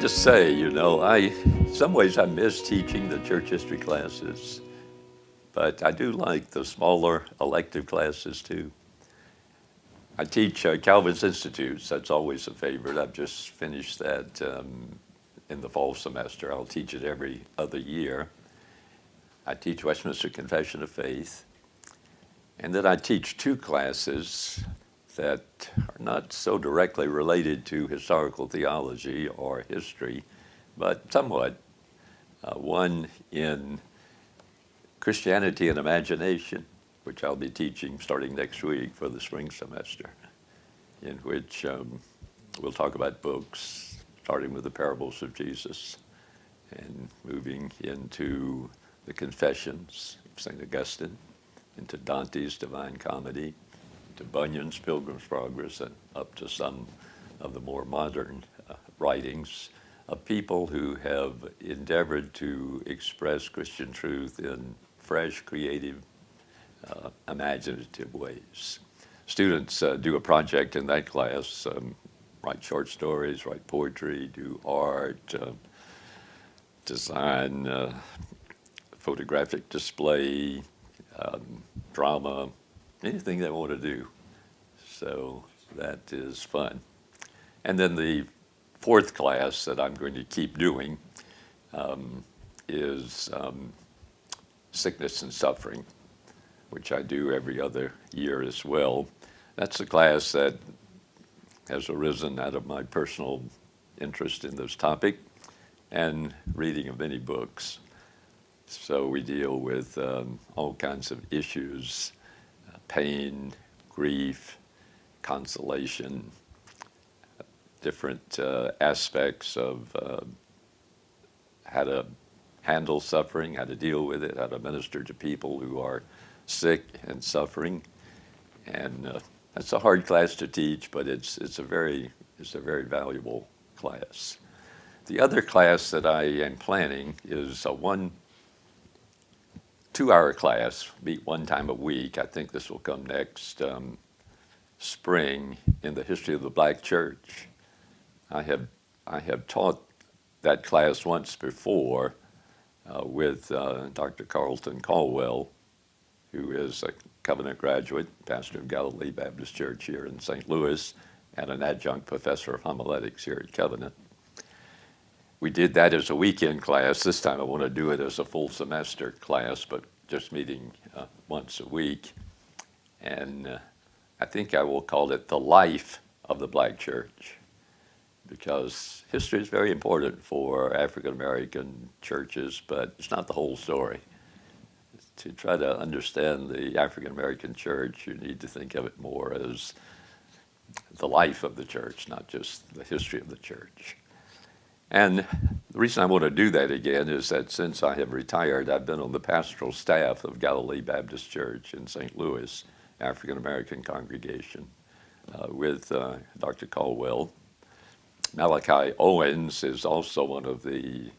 to say, in some ways I miss teaching the church history classes, but I do like the smaller elective classes too. I teach Calvin's Institutes. That's always a favorite. I've just finished that in the fall semester. I'll teach it every other year. I teach Westminster Confession of Faith. And then I teach two classes that are not so directly related to historical theology or history, but somewhat. One in Christianity and Imagination, which I'll be teaching starting next week for the spring semester, in which we'll talk about books, starting with the parables of Jesus and moving into the Confessions of St. Augustine, into Dante's Divine Comedy, to Bunyan's Pilgrim's Progress, and up to some of the more modern writings of people who have endeavored to express Christian truth in fresh, creative, imaginative ways. Students do a project in that class, write short stories, write poetry, do art, design, photographic display, drama, anything they want to do. So that is fun. And then the fourth class that I'm going to keep doing is Sickness and Suffering, which I do every other year as well. That's a class that has arisen out of my personal interest in this topic and reading of many books. So we deal with all kinds of issues, pain, grief, consolation, different aspects of how to handle suffering, how to deal with it, how to minister to people who are sick and suffering. And that's a hard class to teach, but it's a very valuable class. The other class that I am planning is a 2-hour class, meet one time a week. I think this will come next spring, in the history of the Black Church. I have taught that class once before with Dr. Carlton Caldwell, who is a Covenant graduate, pastor of Galilee Baptist Church here in St. Louis, and an adjunct professor of homiletics here at Covenant. We did that as a weekend class. This time I want to do it as a full semester class, but just meeting once a week. And I think I will call it the life of the Black Church, because history is very important for African American churches, but it's not the whole story. To try to understand the African American church, you need to think of it more as the life of the church, not just the history of the church. And the reason I want to do that again is that since I have retired, I've been on the pastoral staff of Galilee Baptist Church in St. Louis, African American congregation, with Dr. Caldwell. Malachi Owens is also one of the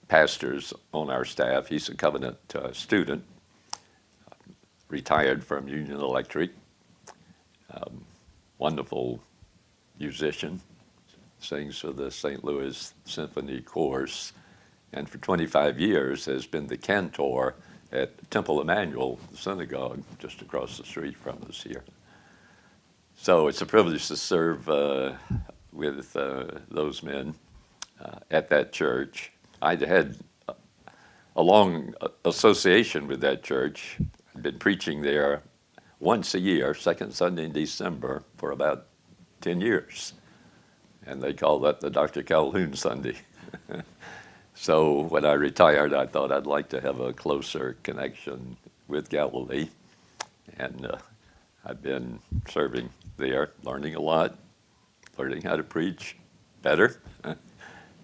pastors on our staff. He's a Covenant student, retired from Union Electric, wonderful musician, sings for the St. Louis Symphony Chorus, and for 25 years has been the cantor at Temple Emmanuel Synagogue, just across the street from us here. So it's a privilege to serve with those men at that church. I'd had a long association with that church. I'd been preaching there once a year, second Sunday in December, for about 10 years. And they call that the Dr. Calhoun Sunday. So when I retired, I thought I'd like to have a closer connection with Galilee. And I've been serving there, learning a lot, learning how to preach better,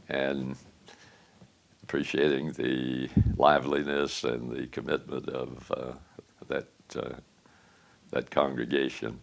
and appreciating the liveliness and the commitment of that congregation.